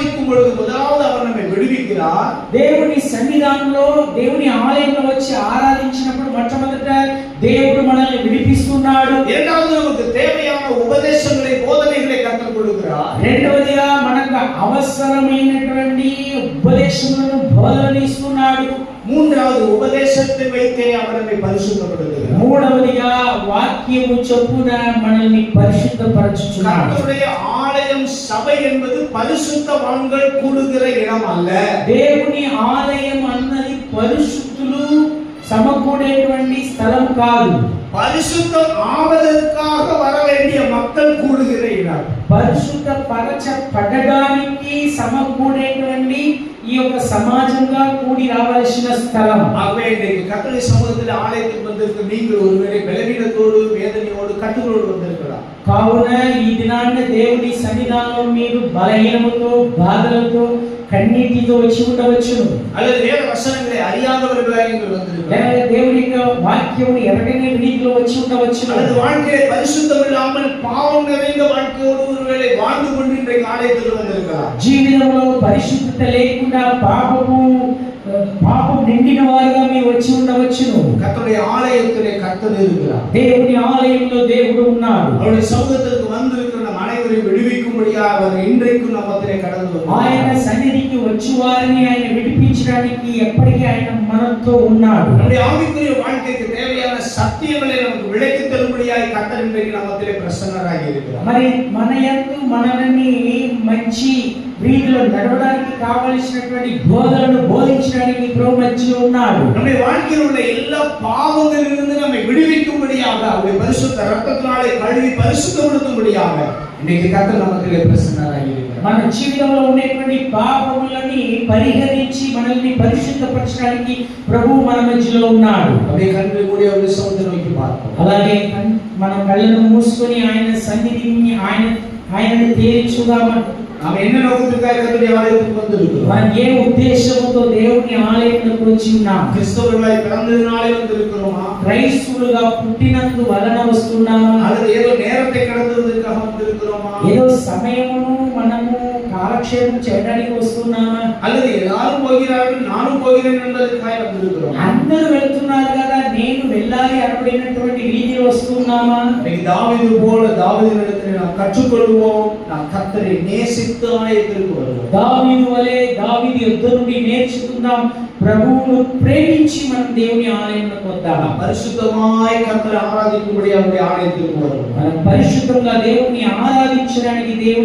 ஆராதிக்கும் பொழுது முதலாவது அவர் நம்மை விடுவிக்கிறார். దేవుని సన్నిధానంలో దేవుని ఆలయంలో వచ్చి ఆరాధించినప్పుడు మొట్టమొదట దేవుడు మనల్ని విడిపిస్తున్నాడు. இரண்டாவது நமக்கு தேவையான உபதேசங்களை போதனைகளை கற்றுக் கொடுக்கிறார். రెండవదిగా మనకు అవసరమైనటువంటి ఉపదేశములను బోధనలు ఇస్తున్నాడు. மூன்றாவது உபதேசத்தை வைத்தே அவர் நம்மை பரிசுத்தப்படுத்துகிறார். మూడవదిగా వాక్యము చొప్పున మనల్ని పరిశుద్ధపరచుచున్నాడు. கர்த்தருடைய ஆலயம் சபை என்பது பரிசுத்தவான்கள் கூடுகிற இடம் அல்ல. దేవుని ఆలయం అన్నది పరిశుద్ధులు సమకూడేటువంటి స్థలం కాదు. பரிசுத்தம் ஆவதற்காக வர வேண்டிய மக்கள் கூடுகிற இடம். పరిశుద్ధ పరచబడడానికి సమకూడేటువంటి ఈ యొక్క సమాజంగా కూడి రావాల్సిన స్థలం. ஆகவே இன்றைக்கு கர்த்தருடைய சமூகத்தில் ஆலயத்துக்கு வந்திருக்கிற நீங்கள் ஒருவேளை பலவீனத்தோடு வேதனையோடு கட்டுகளோடு வந்திருக்கலாம். కావున ఈ దినాన్న దేవుని సన్నిధానంలో మీరు బలహీనముతో బాధలతో కన్నీటితో వచ్చి ఉండవచ్చును. அல்லது வேத வசனங்களை அறியாதவர்களாக நீங்கள் வந்திருக்கலாம். దేవుని యొక్క వాక్యము ఎరగని రీతిలో వచ్చి ఉండవచ్చును. அல்லது வாழ்க்கையை பரிசுத்தம் இல்லாமல் பாவம் நிறைந்த வாழ்க்கையோடு ஒருவேளை வாழ்ந்து கொண்டு இன்றைக்கு ஆலயத்துக்கு வந்திருக்கலாம். జీవితంలో పరిశుద్ధత లేకుండా పాపం నిండిన వారుగా మీరు వచ్చి ఉండవచ్చును. கர்த்தருடைய ஆலயத்திலே கர்த்தர் இருக்கிறார். దేవుని ఆలయంలో దేవుడు ఉన్నాడు. அவருடைய சமூகத்திற்கு வந்திருக்கிற நம் அனைவரையும் விடுவிக்கும்படியாக அவர் இன்றைக்கும் நம்மத்திலே கடந்து வந்தார். ఆయన సన్నిధికి వచ్చి వారిని ఆయన విడిపించడానికి ఎప్పటికీ ఆయన మనతో ఉన్నాడు. நம்முடைய ஆவிக்குரிய வாழ்க்கைக்கு தேவையான சத்தியங்களை நமக்கு விளக்கி தரும்படியாக கர்த்தர் இன்றைக்கு நம்மத்திலே பிரசன்னராக இருக்கிறார். మరి మన యందు మనల్ని మంచి రీతిలో నడవడానికి కావలసినటువంటి బోధనను బోధించడానికి ప్రభు మధ్యలో ఉన్నాడు. நம்முடைய வாழ்க்கையில் உள்ள எல்லா பாவங்களிலிருந்து நம்மை விடுவிக்கும்படியாக அவருடைய பரிசுத்த இரத்தத்தினாலே கழுவி பரிசுத்தப்படுத்தும்படியாக இன்றைக்கு கர்த்தர் நம்மத்திலே பிரசன்னராக இருக்கிறார். మన జీవితంలో ఉన్నటువంటి పాపములని పరిహరించి మనల్ని పరిశుద్ధపరచడానికి ప్రభు మన మధ్యలో ఉన్నాడు. அப்படியே கண்களை மூடி அவருடைய சமூகத்தை நோக்கி பார்ப்போம். అలాగే మన కళ్ళను మూసుకొని ఆయన సన్నిధిని ఆయనని తేరి చూద్దామా. நாம் என்ன நோக்கத்துக்காக கர்த்தருடைய ஆலயத்துக்கு வந்திருக்கிறோம்? మనం ఏ ఉద్దేశంతో దేవుని ఆలయంలోకి వచ్చి ఉన్నాం? கிறிஸ்தவர்களாய் பிறந்ததினாலே வந்திருக்கிறோமா? క్రైస్తవులుగా పుట్టినందు వలన వస్తున్నామా? அல்லது ஏதோ நேரத்தை கடந்துவதற்காக வந்திருக்கிறோமா? ఏదో సమయమును మనము కాలక్షేపం చేయడానికి వస్తున్నామా? அல்லது எல்லாரும் போகிறார்கள் நானும் போகிறேன் என்பதற்காக வந்திருக்கிறோம். అందరూ వెళ్తున్నారు కదా నేను వెళ్ళాలి అనుకునేటువంటి రీతిలో వస్తున్నామా? தாவீது போல தாவீதினிடத்தில் நாம் கற்றுக்கொள்வோம். நாம் கர்த்தரை நேசித்து ஆலயத்திற்கு வருவோம். దావీదు వలె దావీదు యుద్ధ నుండి నేర్చుకుందాం. ప్రభువును ప్రేమించి మనం దేవుని ఆలయంలోకి వద్దాం. పరిశుద్ధమాய் కర్తரை ఆరాధించుబడి அவருடைய ஆலயத்திற்கு வருவோம். మనం పరిశుద్ధంగా దేవుని ఆరాధించడానికి దేవుని